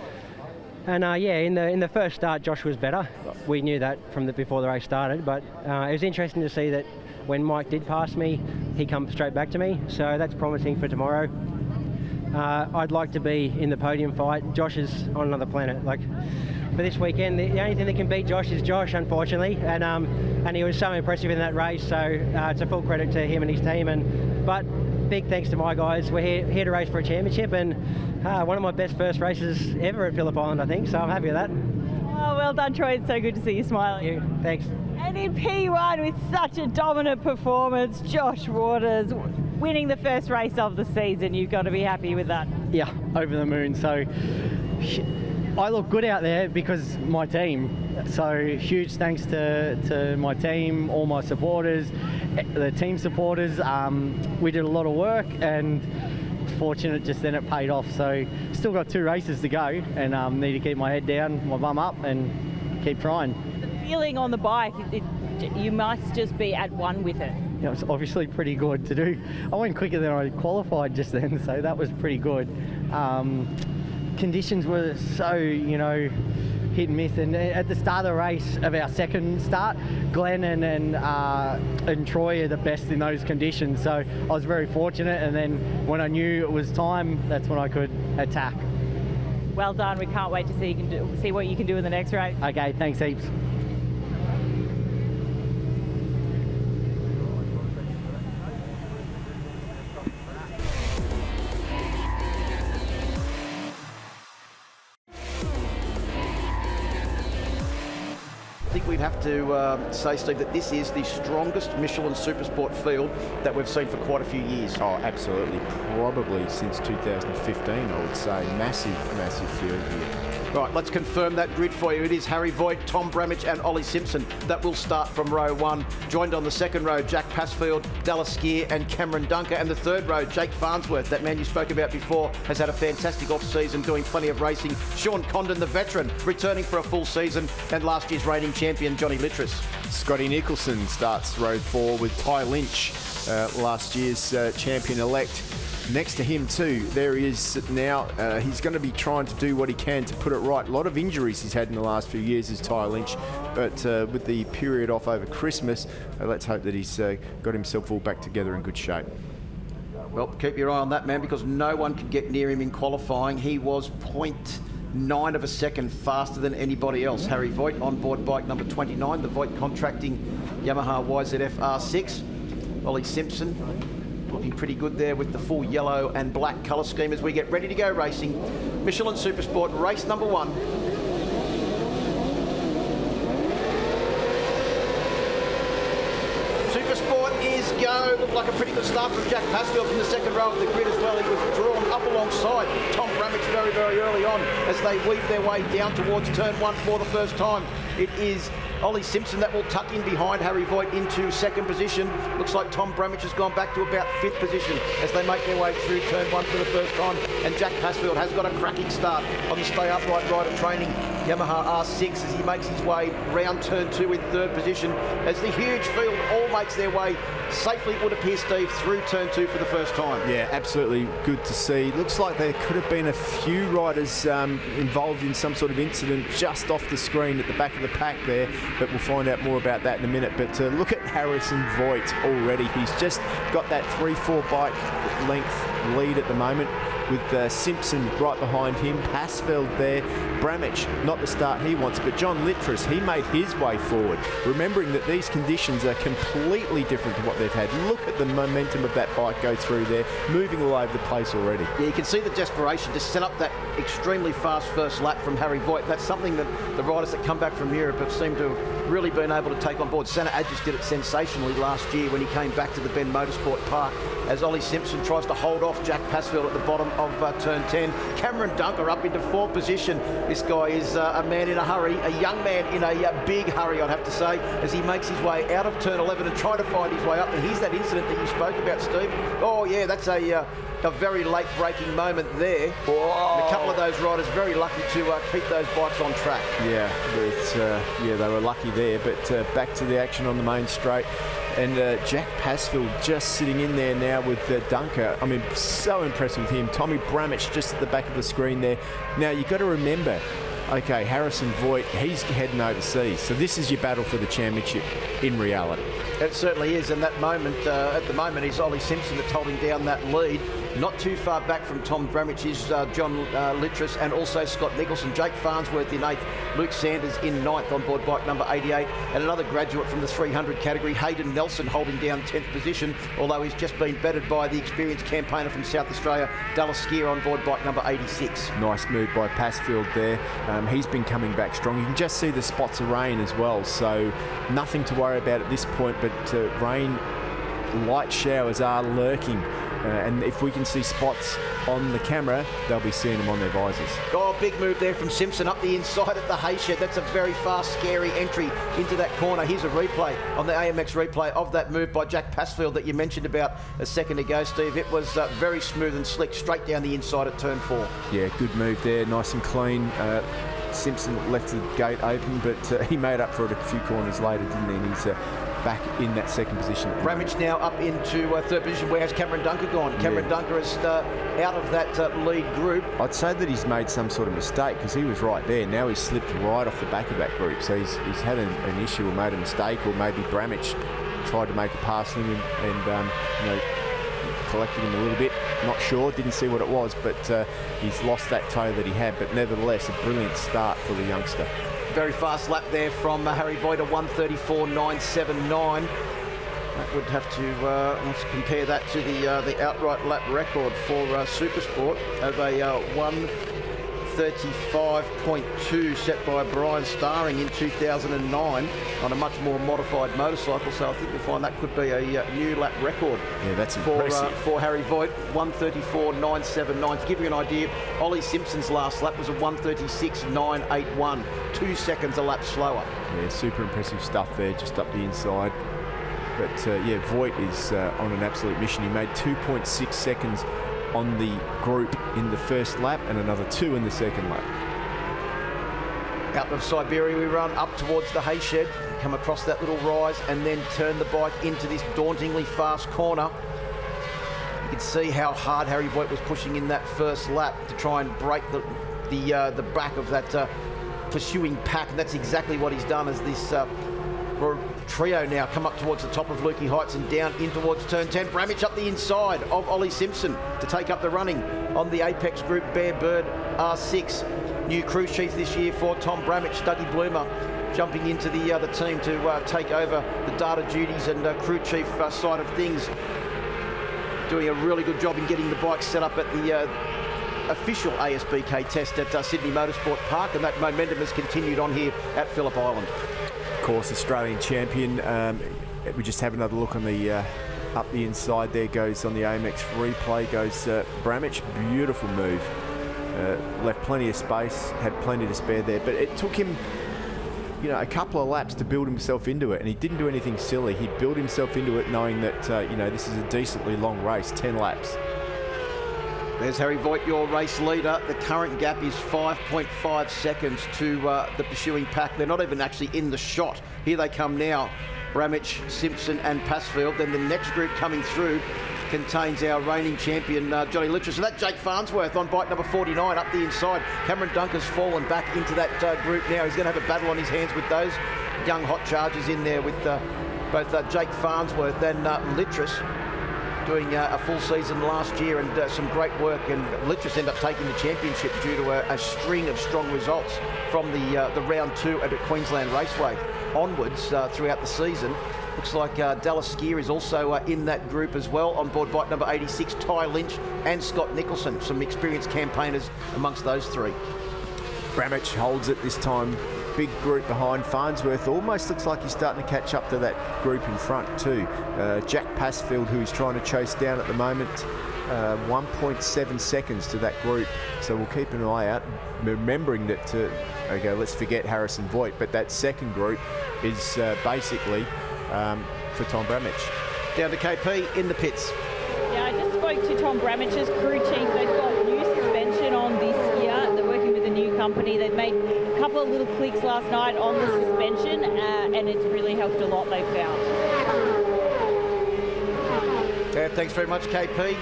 yeah, in the first start Josh was better. We knew that from before the race started, but it was interesting to see that when Mike did pass me, he come straight back to me, so that's promising for tomorrow. I'd like to be in the podium fight. Josh is on another planet. Like, for this weekend, the only thing that can beat Josh is Josh, unfortunately, and he was so impressive in that race, so it's a full credit to him and his team. But big thanks to my guys. We're here to race for a championship, and one of my best first races ever at Phillip Island, I think, so I'm happy with that. Oh, well done, Troy. It's so good to see you smiling. Thanks. And in P1, with such a dominant performance, Josh Waters winning the first race of the season. You've got to be happy with that. Yeah, over the moon. So I look good out there because my team. So huge thanks to my team, all my supporters, the team supporters. We did a lot of work and fortunate just then it paid off. So still got 2 races to go and need to keep my head down, my bum up and keep trying. The feeling on the bike, you must just be at one with it. It was obviously pretty good to do. I went quicker than I qualified just then, so that was pretty good. Conditions were so, hit and miss. And at the start of the race of our second start, Glenn and Troy are the best in those conditions. So I was very fortunate. And then when I knew it was time, that's when I could attack. Well done. We can't wait to see what you can do in the next race. Okay, thanks heaps. I think we'd have to say, Steve, that this is the strongest Michelin Supersport field that we've seen for quite a few years. Oh, absolutely. Probably since 2015, I would say. Massive field here. Right, let's confirm that grid for you. It is Harry Voigt, Tom Bramage and Ollie Simpson that will start from row 1. Joined on the second row, Jack Passfield, Dallas Skier and Cameron Dunker. And the third row, Jake Farnsworth, that man you spoke about before, has had a fantastic off-season doing plenty of racing. Sean Condon, the veteran, returning for a full season. And last year's reigning champion, Johnny Littris. Scotty Nicholson starts row 4 with Ty Lynch, last year's champion-elect. Next to him too, there he is now. He's going to be trying to do what he can to put it right. A lot of injuries he's had in the last few years is Ty Lynch, but with the period off over Christmas, let's hope that he's got himself all back together in good shape. Well, keep your eye on that man because no one could get near him in qualifying. He was 0.9 of a second faster than anybody else. Harry Voigt on board bike number 29, the Voigt contracting Yamaha YZF R6. Ollie Simpson looking pretty good there with the full yellow and black colour scheme as we get ready to go racing. Michelin Supersport race number 1. Supersport is go. Looked like a pretty good start from Jack Passfield from the second row of the grid as well. He was drawn up alongside Tom Bramage very early on as they weave their way down towards turn 1 for the first time. It is Ollie Simpson that will tuck in behind Harry Voigt into second position. Looks like Tom Bramage has gone back to about 5th position as they make their way through turn 1 for the first time. And Jack Passfield has got a cracking start on the stay upright rider training Yamaha R6 as he makes his way round turn 2 in 3rd position as the huge field all makes their way safely, it would appear, Steve, through turn 2 for the first time. Yeah, absolutely good to see. Looks like there could have been a few riders involved in some sort of incident just off the screen at the back of the pack there, but we'll find out more about that in a minute. But look at Harrison Voigt already. He's just got that 3-4 bike length lead at the moment with Simpson right behind him, Passfield there, Bramage, not the start he wants, but John Littris, he made his way forward, remembering that these conditions are completely different to what they've had. Look at the momentum of that bike go through there, moving all over the place already. Yeah, you can see the desperation to set up that extremely fast first lap from Harry Voigt. That's something that the riders that come back from Europe have seemed to have really been able to take on board. Santa Adjus did it sensationally last year when he came back to the Ben Motorsport Park as Ollie Simpson tries to hold off Jack Passfield at the bottom of turn 10. Cameron Dunker up into 4th position. This guy is a man in a hurry, a young man in a big hurry, I'd have to say, as he makes his way out of turn 11 and trying to find his way up. And here's that incident that you spoke about, Steve. Oh yeah, that's a very late braking moment there. And a couple of those riders very lucky to keep those bikes on track. Yeah, but they were lucky there. But back to the action on the main straight. And Jack Passfield just sitting in there now with Dunker. I mean, so impressed with him. Tommy Bramage just at the back of the screen there. Now, you've got to remember, okay, Harrison Voigt, he's heading overseas. So this is your battle for the championship in reality. It certainly is. And that moment, at the moment, is Ollie Simpson that's holding down that lead. Not too far back from Tom Bramage is John Littris and also Scott Nicholson. Jake Farnsworth in 8th, Luke Sanders in 9th on board bike number 88, and another graduate from the 300 category, Hayden Nelson, holding down 10th position, although he's just been bettered by the experienced campaigner from South Australia, Dallas Skier, on board bike number 86. Nice move by Passfield there. He's been coming back strong. You can just see the spots of rain as well, so nothing to worry about at this point, but rain, light showers are lurking And if we can see spots on the camera, they'll be seeing them on their visors. Oh, big move there from Simpson up the inside at the hay shed. That's a very fast, scary entry into that corner. Here's a replay on the AMX replay of that move by Jack Passfield that you mentioned about a second ago, Steve. It was very smooth and slick, straight down the inside at turn 4. Yeah, good move there, nice and clean. Simpson left the gate open, but he made up for it a few corners later, didn't he? And he's back in that second position. Bramich now up into third position. Where has Cameron Dunker gone? Cameron Dunker is out of that lead group. I'd say that he's made some sort of mistake because he was right there. Now he's slipped right off the back of that group. So he's had an issue or made a mistake, or maybe Bramich tried to make a pass on him and collected him a little bit. Not sure, didn't see what it was, but he's lost that toe that he had. But nevertheless, a brilliant start for the youngster. Very fast lap there from Harry Voigt, a 1:34.979. That would have to, let's compare that to the outright lap record for Supersport of a 1:35.2 set by Brian Starring in 2009 on a much more modified motorcycle. So I think we'll find that could be a new lap record. Yeah, that's impressive. For Harry Voigt, 1:34.979. To give you an idea, Ollie Simpson's last lap was a 1:36.981, 2 seconds a lap slower. Yeah, super impressive stuff there, just up the inside. But Voigt is on an absolute mission. He made 2.6 seconds on the group in the first lap and another 2 in the second lap. Out of Siberia we run up towards the hay shed, come across that little rise and then turn the bike into this dauntingly fast corner. You can see how hard Harry Voigt was pushing in that first lap to try and break the back of that pursuing pack, and that's exactly what he's done as this trio now come up towards the top of Lukey Heights and down in towards turn 10. Bramich up the inside of Ollie Simpson to take up the running on the Apex Group Bear Bird R6. New crew chief this year for Tom Bramich, Dougie Bloomer, jumping into the team to take over the data duties and crew chief side of things. Doing a really good job in getting the bike set up at the official ASBK test at Sydney Motorsport Park, and that momentum has continued on here at Phillip Island. Of course, Australian champion. We just have another look on the up the inside. There goes on the AMX replay goes Bramich. Beautiful move. Left plenty of space, had plenty to spare there, but it took him a couple of laps to build himself into it, and he didn't do anything silly. He built himself into it knowing that this is a decently long race, 10 laps. There's Harry Voigt, your race leader. The current gap is 5.5 seconds to the pursuing pack. They're not even actually in the shot. Here they come now. Bramich, Simpson and Passfield. Then the next group coming through contains our reigning champion, Johnny Littress. And that's Jake Farnsworth on bike number 49 up the inside. Cameron Dunker's fallen back into that group now. He's going to have a battle on his hands with those young hot chargers in there with both Jake Farnsworth and Littress. Doing a full season last year and some great work, and Littress ended up taking the championship due to a string of strong results from the round 2 at Queensland Raceway onwards throughout the season. Looks like Dallas Skier is also in that group as well, on board bike number 86, Ty Lynch and Scott Nicholson, some experienced campaigners amongst those three. Bramich holds it this time. Big group behind. Farnsworth almost looks like he's starting to catch up to that group in front too. Jack Passfield, who he's trying to chase down at the moment, 1.7 seconds to that group. So we'll keep an eye out, remembering that, let's forget Harrison Voigt, but that second group is basically for Tom Bramich. Down to KP in the pits. Yeah, I just spoke to Tom Bramich's crew chief. They've got new suspension on this year. They're working with a new company. They've made a couple of little tweaks last night on the suspension, and it's really helped a lot, they've found. Thanks very much, KP.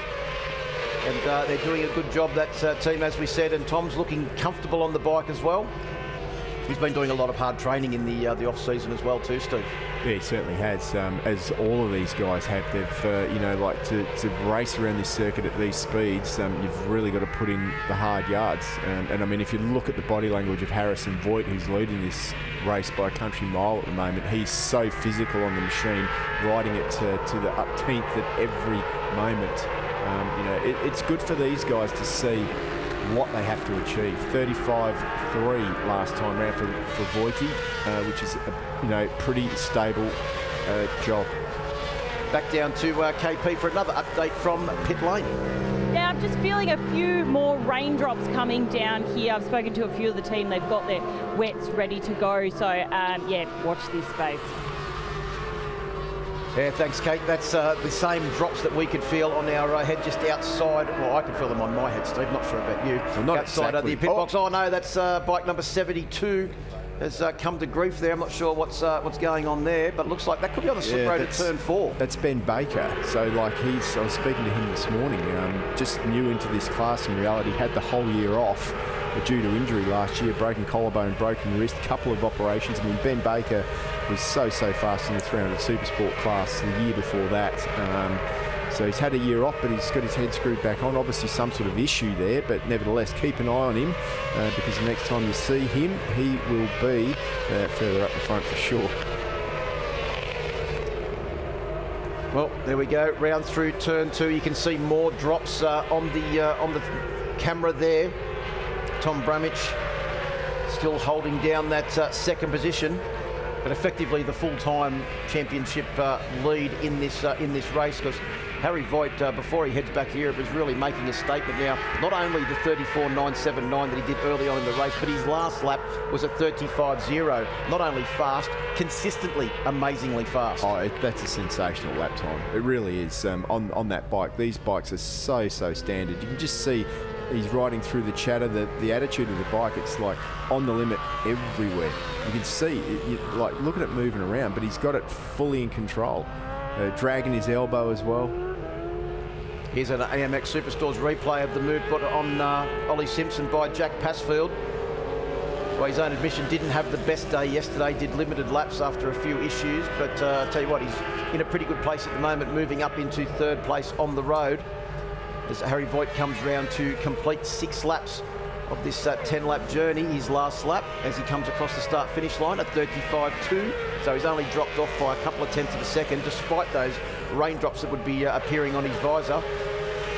And they're doing a good job, that team, as we said, and Tom's looking comfortable on the bike as well. He's been doing a lot of hard training in the off-season as well too, Steve. Yeah, he certainly has, as all of these guys have. They've, like to race around this circuit at these speeds, you've really got to put in the hard yards. And I mean, if you look at the body language of Harrison Voigt, who's leading this race by a country mile at the moment, he's so physical on the machine, riding it to the upteenth at every moment. It's good for these guys to see what they have to achieve. 35.3 last time round for Voitie, which is a pretty stable job. back down to KP for another update from pit lane. Yeah, I'm just feeling a few more raindrops coming down here. I've spoken to a few of the team. They've got their wets ready to go. So, yeah, watch this space. Yeah, thanks, Kate. That's the same drops that we could feel on our head just outside. Well, I could feel them on my head, Steve. Not sure about you. Well, not outside exactly. The pit box. Oh, no, that's bike number 72 has come to grief there. I'm not sure what's going on there, but it looks like that could be on the slip road at turn 4. That's Ben Baker. So, like, I was speaking to him this morning, just new into this class in reality, had the whole year off due to injury last year, broken collarbone, broken wrist, couple of operations. I mean, Ben Baker was so fast in the 300 Supersport class the year before that. So he's had a year off, but he's got his head screwed back on. Obviously some sort of issue there, but nevertheless keep an eye on him because the next time you see him, he will be further up the front for sure. Well, there we go. Round through turn 2. You can see more drops on the camera there. Tom Bramich still holding down that second position, but effectively the full-time championship lead in this race, because Harry Voigt, before he heads back to Europe, is really making a statement now. Not only the 34.979 that he did early on in the race, but his last lap was a 35.0. Not only fast, consistently, amazingly fast. Oh, that's a sensational lap time. It really is. On that bike, these bikes are so standard. You can just see he's riding through the chatter, the attitude of the bike. It's like on the limit everywhere. You can see, like, look at it moving around, but he's got it fully in control. Dragging his elbow as well. Here's an AMX Superstores replay of the move put on Ollie Simpson by Jack Passfield. By his own admission, didn't have the best day yesterday, did limited laps after a few issues, but I'll tell you what, he's in a pretty good place at the moment, moving up into 3rd place on the road as Harry Voigt comes round to complete 6 laps of this 10-lap journey. His last lap as he comes across the start-finish line at 35.2, so he's only dropped off by a couple of tenths of a second despite those raindrops that would be appearing on his visor.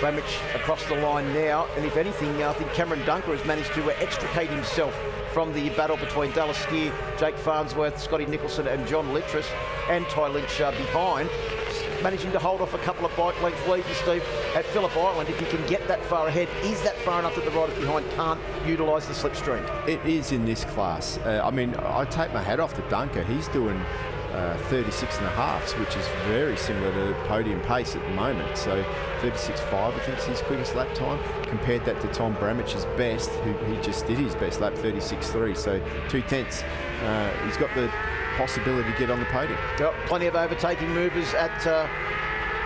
Bramich across the line now, and if anything, I think Cameron Dunker has managed to extricate himself from the battle between Dallas Steer, Jake Farnsworth, Scotty Nicholson and John Littris, and Ty Lynch behind, managing to hold off a couple of bike length leads. Steve, at Phillip Island, if you can get that far ahead, is that far enough that the riders behind can't utilise the slipstream? It is in this class. I mean, I take my hat off to Dunker. He's doing 36 and a halves, which is very similar to podium pace at the moment. So 36.5, I think, is his quickest lap time. Compared that to Tom Bramich's best, who he just did his best lap, 36.3. So 2 tenths. He's got the possibility to get on the podium. Yep, plenty of overtaking movers at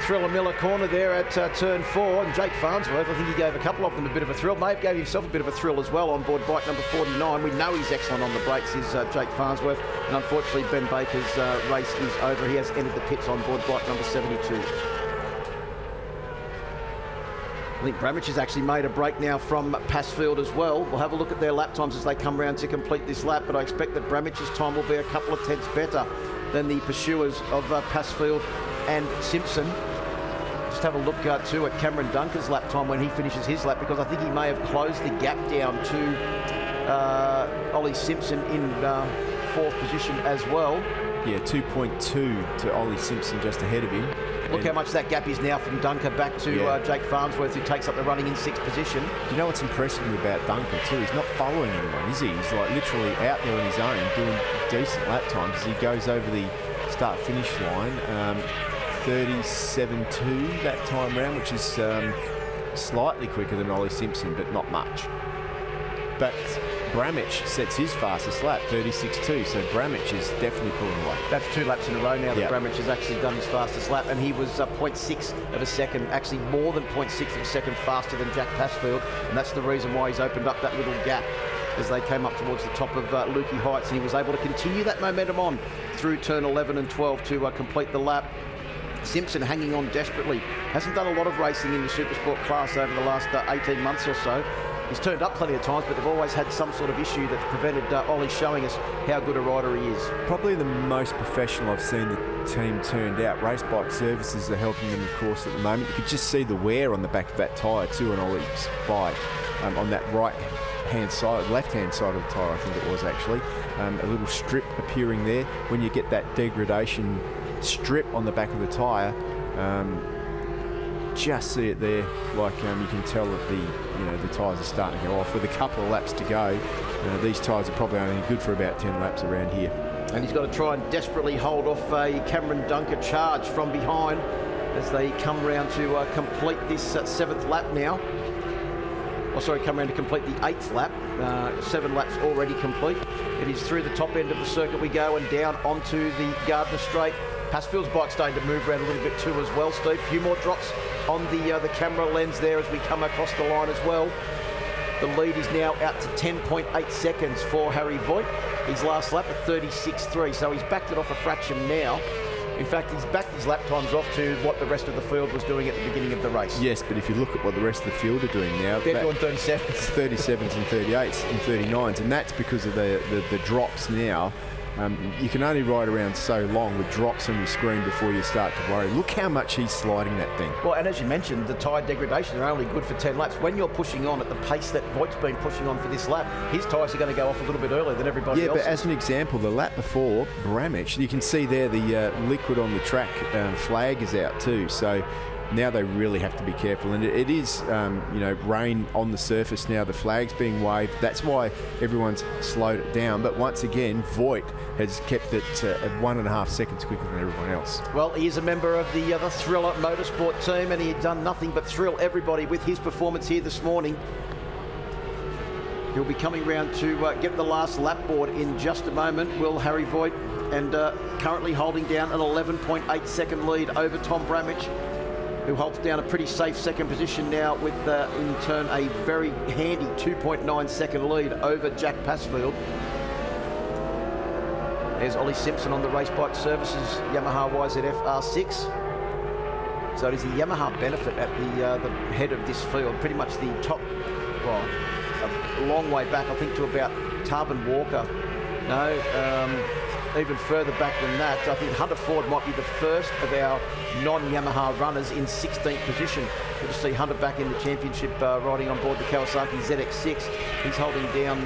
Thriller Miller corner there at turn 4, and Jake Farnsworth, I think he gave a couple of them a bit of a thrill. May have gave himself a bit of a thrill as well on board bike number 49. We know he's excellent on the brakes, is Jake Farnsworth, and unfortunately Ben Baker's race is over. He has entered the pits on board bike number 72. I think Bramich has actually made a break now from Passfield as well. We'll have a look at their lap times as they come round to complete this lap, but I expect that Bramich's time will be a couple of tenths better than the pursuers of Passfield and Simpson. Just have a look too at Cameron Dunker's lap time when he finishes his lap, because I think he may have closed the gap down to Ollie Simpson in 4th position as well. Yeah, 2.2 to Ollie Simpson just ahead of him. Look how much that gap is now from Dunker back to Jake Farnsworth, who takes up the running in 6th position. Do you know what's impressive about Dunker too? He's not following anyone, is he? He's like literally out there on his own doing decent lap times as he goes over the start-finish line. 37.2 that time round, which is slightly quicker than Ollie Simpson, but not much. But Bramich sets his fastest lap, 36.2, so Bramich is definitely pulling away. That's 2 laps in a row now that Bramich has actually done his fastest lap, and he was 0.6 of a second, actually more than 0.6 of a second faster than Jack Passfield, and that's the reason why he's opened up that little gap as they came up towards the top of Lukey Heights, and he was able to continue that momentum on through turn 11 and 12 to complete the lap. Simpson hanging on desperately. Hasn't done a lot of racing in the Supersport class over the last 18 months or so. He's turned up plenty of times, but they've always had some sort of issue that's prevented Ollie showing us how good a rider he is. Probably the most professional I've seen the team turned out. Race Bike Services are helping them, of course, at the moment. You could just see the wear on the back of that tyre too on Ollie's bike, on that right-hand side, left-hand side of the tyre, I think it was actually. A little strip appearing there. When you get that degradation strip on the back of the tyre, Just see it there, like you can tell that the tyres are starting to go off. With a couple of laps to go, these tyres are probably only good for about 10 laps around here. And he's got to try and desperately hold off a Cameron Dunker charge from behind as they come round to complete this 7th lap now. Come around to complete the 8th lap. 7 laps already complete. It is through the top end of the circuit we go and down onto the Gardner Straight. Passfield's bike starting to move around a little bit too as well, Steve. A few more drops on the camera lens there as we come across the line as well. The lead is now out to 10.8 seconds for Harry Voigt. His last lap at 36.3, so he's backed it off a fraction now. In fact, he's backed his lap times off to what the rest of the field was doing at the beginning of the race. Yes, but if you look at what the rest of the field are doing now, they're doing 37s. 37s and 38s and 39s, and that's because of the drops now. You can only ride around so long with drops on your screen before you start to worry. Look how much he's sliding that thing. Well, and as you mentioned, the tyre degradation are only good for 10 laps. When you're pushing on at the pace that Voigt's been pushing on for this lap, his tyres are going to go off a little bit earlier than everybody else. Yeah, but as an example, the lap before, Bramich, you can see there the liquid on the track flag is out too. So now they really have to be careful, and it is rain on the surface now. The flag's being waved. That's why everyone's slowed it down. But once again, Voigt has kept it at 1.5 seconds quicker than everyone else. Well, he is a member of the Thriller Motorsport team, and he had done nothing but thrill everybody with his performance here this morning. He'll be coming round to get the last lap board in just a moment, will Harry Voigt, and currently holding down an 11.8 second lead over Tom Bramich, who holds down a pretty safe second position now with, in turn, a very handy 2.9 second lead over Jack Passfield. There's Ollie Simpson on the Race Bike Services Yamaha YZF R6. So it is the Yamaha benefit at the head of this field, pretty much the top, well, a long way back, I think, to about Tarbin Walker. No, even further back than that. I think Hunter Ford might be the first of our non-Yamaha runners in 16th position. Good to see Hunter back in the championship riding on board the Kawasaki ZX6. He's holding down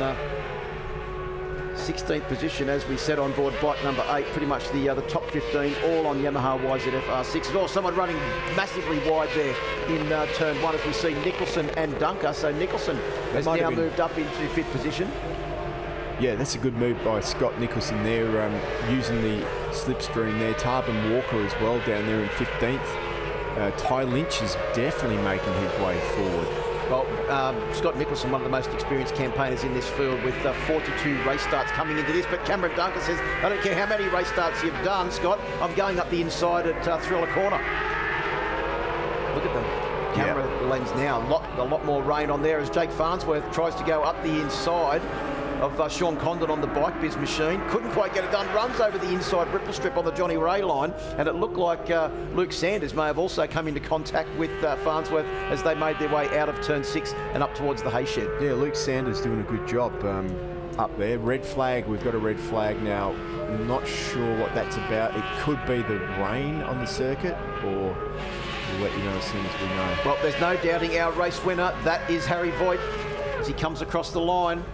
16th position, as we said, on board bike number 8. Pretty much the top 15, all on Yamaha YZF R6. There's also someone running massively wide there in turn 1 as we see Nicholson and Dunker. So Nicholson has now moved up into 5th position. Yeah, that's a good move by Scott Nicholson there, using the slipstream there. Tarbin Walker as well down there in 15th. Ty Lynch is definitely making his way forward. Well, Scott Nicholson, one of the most experienced campaigners in this field, with 42 race starts coming into this. But Cameron Dunker says, I don't care how many race starts you've done, Scott, I'm going up the inside at Thriller Corner. Look at the camera lens now. A lot more rain on there as Jake Farnsworth tries to go up the inside of Sean Condon on the Bike Biz machine. Couldn't quite get it done. Runs over the inside ripple strip on the Johnny Ray line, and it looked like Luke Sanders may have also come into contact with Farnsworth as they made their way out of turn 6 and up towards the hay shed. Yeah, Luke Sanders doing a good job up there. Red flag, we've got a red flag now. I'm not sure what that's about. It could be the rain on the circuit, or we'll let you know as soon as we know. Well, there's no doubting our race winner. That is Harry Voigt as he comes across the line.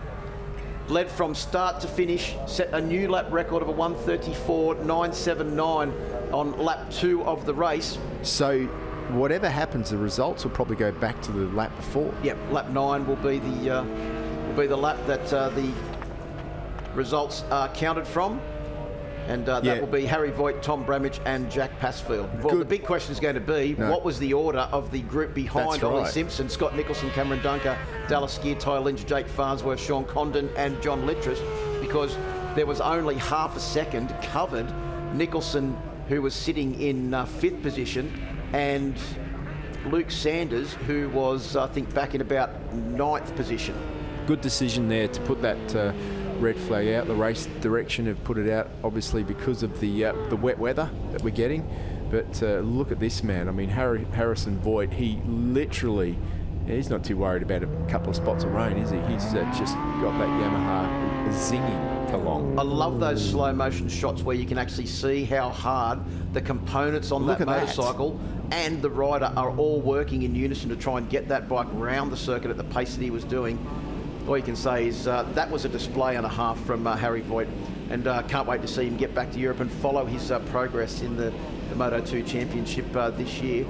Led from start to finish, set a new lap record of a 1:34.979 on lap 2 of the race. So whatever happens, the results will probably go back to the lap before. Yep, lap 9 will be the lap that the results are counted from. And that will be Harry Voigt, Tom Bramich and Jack Passfield. Well, the big question is going to be, what was the order of the group behind Ollie Simpson, Scott Nicholson, Cameron Dunker, Dallas Gear, Ty Lynch, Jake Farnsworth, Sean Condon and John Littris, because there was only half a second covered Nicholson, who was sitting in 5th position, and Luke Sanders, who was, I think, back in about 9th position. Good decision there to put that red flag out. The race direction have put it out, obviously, because of the wet weather that we're getting. But look at this man. I mean, Harrison Voigt, he literally, he's not too worried about a couple of spots of rain, is he? He's just got that Yamaha zinging along. I love those slow motion shots where you can actually see how hard the components on that motorcycle and the rider are all working in unison to try and get that bike round the circuit at the pace that he was doing. All you can say is that was a display and a half from Harry Voigt, and can't wait to see him get back to Europe and follow his progress in the Moto2 Championship this year,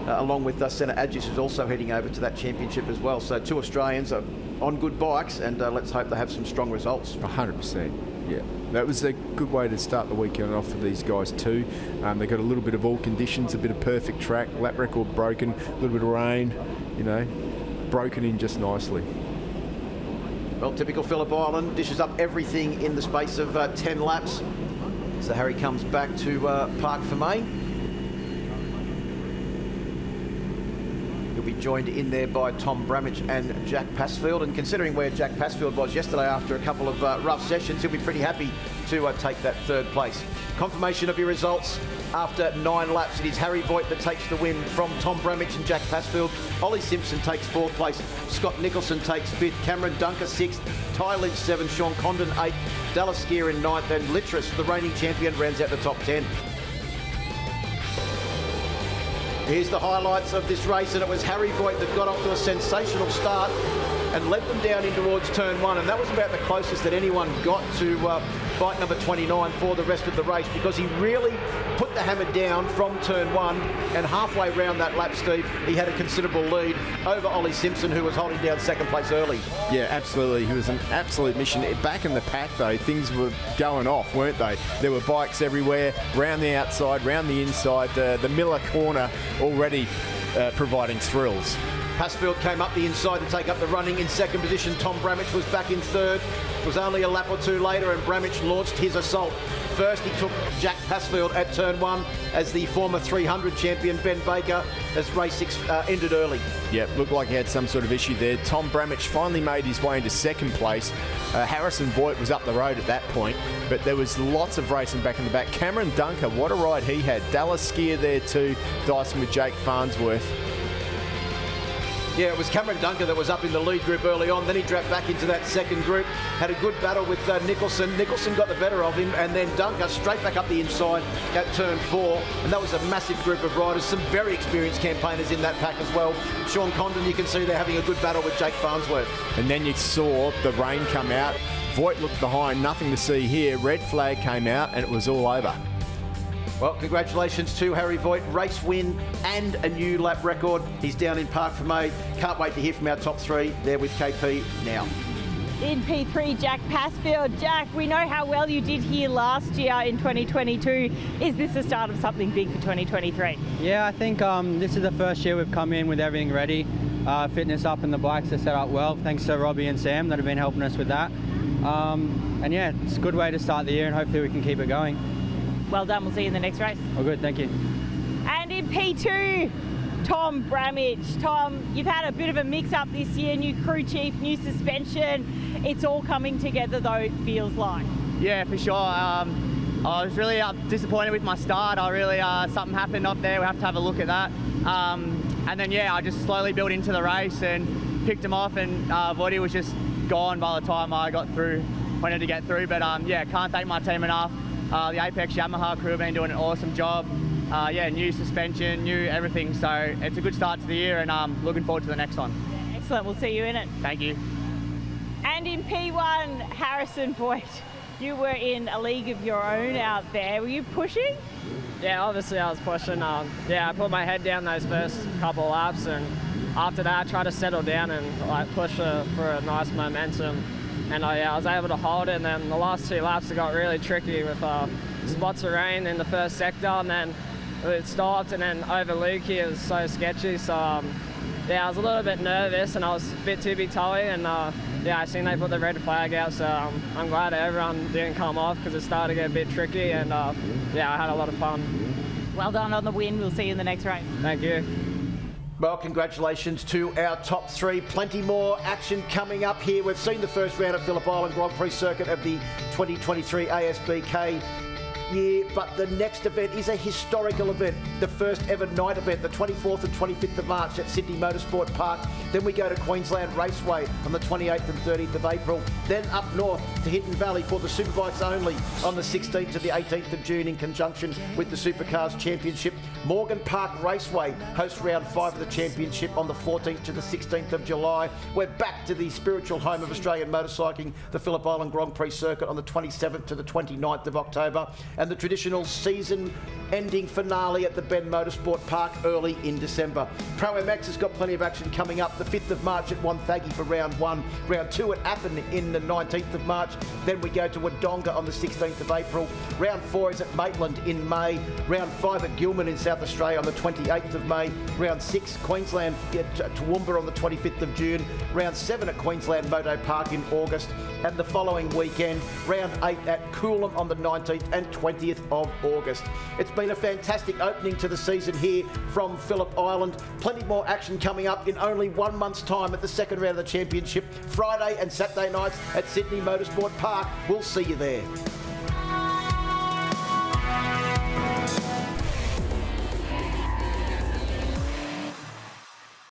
along with Senna Adjus, who's also heading over to that championship as well. So 2 Australians are on good bikes, and let's hope they have some strong results. 100%. Yeah, that was a good way to start the weekend off for these guys too. They got a little bit of all conditions, a bit of perfect track, lap record broken, a little bit of rain, you know, broken in just nicely. Well, typical Phillip Island, dishes up everything in the space of 10 laps. So Harry comes back to Park Fermé. He'll be joined in there by Tom Bramage and Jack Passfield. And considering where Jack Passfield was yesterday after a couple of rough sessions, he'll be pretty happy to take that 3rd place. Confirmation of your results after 9 laps. It is Harry Voigt that takes the win from Tom Bramage and Jack Passfield. Ollie Simpson takes 4th place. Scott Nicholson takes 5th. Cameron Dunker 6th. Ty Lynch 7th. Sean Condon 8th. Dallas Skier in 9th. And Littress, the reigning champion, rounds out the top 10. Here's the highlights of this race, and it was Harry Voigt that got off to a sensational start and led them down in towards turn 1, and that was about the closest that anyone got to bike number 29 for the rest of the race, because he really put the hammer down from turn 1, and halfway round that lap, Steve, he had a considerable lead over Ollie Simpson, who was holding down 2nd place early. Yeah, absolutely. He was an absolute mission. Back in the pack, though, things were going off, weren't they? There were bikes everywhere, round the outside, round the inside. The Miller corner already providing thrills. Passfield came up the inside to take up the running in 2nd position. Tom Bramage was back in 3rd. It was only a lap or 2 later, and Bramage launched his assault. First, he took Jack Passfield at turn 1 as the former 300 champion Ben Baker, as race 6 ended early. Yeah, looked like he had some sort of issue there. Tom Bramage finally made his way into 2nd place. Harrison Voigt was up the road at that point, but there was lots of racing back in the back. Cameron Dunker, what a ride he had. Dallas Skier there too, Dyson with Jake Farnsworth. Yeah, it was Cameron Dunker that was up in the lead group early on. Then he dropped back into that 2nd group. Had a good battle with Nicholson. Nicholson got the better of him, and then Dunker straight back up the inside at turn 4. And that was a massive group of riders. Some very experienced campaigners in that pack as well. Sean Condon, you can see they're having a good battle with Jake Farnsworth. And then you saw the rain come out. Voigt looked behind, nothing to see here. Red flag came out, and it was all over. Well, congratulations to Harry Voigt. Race win and a new lap record. He's down in Park Fermé. Can't wait to hear from our top 3. They're with KP now. In P3, Jack Passfield. Jack, we know how well you did here last year in 2022. Is this the start of something big for 2023? Yeah, I think this is the first year we've come in with everything ready. Fitness up and the bikes are set up well, thanks to Robbie and Sam that have been helping us with that. And yeah, it's a good way to start the year, and hopefully we can keep it going. Well done, we'll see you in the next race. Oh, good, thank you. And in P2, Tom Bramage. Tom, you've had a bit of a mix-up this year, new crew chief, new suspension. It's all coming together though, it feels like. Yeah, for sure. I was really disappointed with my start. Something happened up there. We have to have a look at that. And then, yeah, I just slowly built into the race and picked him off, and Voidy was just gone by the time I got through, wanted to get through. But yeah, can't thank my team enough. The Apex Yamaha crew have been doing an awesome job. Yeah, new suspension, new everything. So it's a good start to the year, and I'm looking forward to the next one. Yeah, excellent, we'll see you in it. Thank you. And in P1, Harrison Voigt, you were in a league of your own out there. Were you pushing? Yeah, obviously I was pushing. Yeah, I put my head down those first couple of laps, and after that I tried to settle down and like push for a nice momentum. And I was able to hold it, and then the last 2 laps it got really tricky with spots of rain in the first sector, and then it stopped, and then over Luke here was so sketchy. So yeah, I was a little bit nervous, and I was a bit too big toey, and yeah, I seen they put the red flag out, so I'm glad everyone didn't come off because it started to get a bit tricky, and yeah, I had a lot of fun. Well done on the win. We'll see you in the next race. Thank you. Well, congratulations to our top 3. Plenty more action coming up here. We've seen the first round of Phillip Island Grand Prix circuit of the 2023 ASBK year, but the next event is a historical event, the first ever night event, the 24th and 25th of March at Sydney Motorsport Park. Then we go to Queensland Raceway on the 28th and 30th of April. Then up north to Hidden Valley for the Superbikes only on the 16th to the 18th of June in conjunction with the Supercars Championship. Morgan Park Raceway hosts round 5 of the championship on the 14th to the 16th of July. We're back to the spiritual home of Australian motorcycling, the Phillip Island Grand Prix circuit on the 27th to the 29th of October. and the traditional season-ending finale at the Bend Motorsport Park early in December. Pro MX has got plenty of action coming up. The 5th of March at Wonthaggi for round 1. Round 2 at Appin in the 19th of March. Then we go to Wodonga on the 16th of April. Round 4 is at Maitland in May. Round 5 at Gilman in South Australia on the 28th of May. Round 6, Queensland at Toowoomba on the 25th of June. Round 7 at Queensland Moto Park in August. And the following weekend, round 8 at Coolum on the 19th and 20th of August. It's been a fantastic opening to the season here from Phillip Island. Plenty more action coming up in only 1 month's time at the second round of the championship, Friday and Saturday nights at Sydney Motorsport Park. We'll see you there.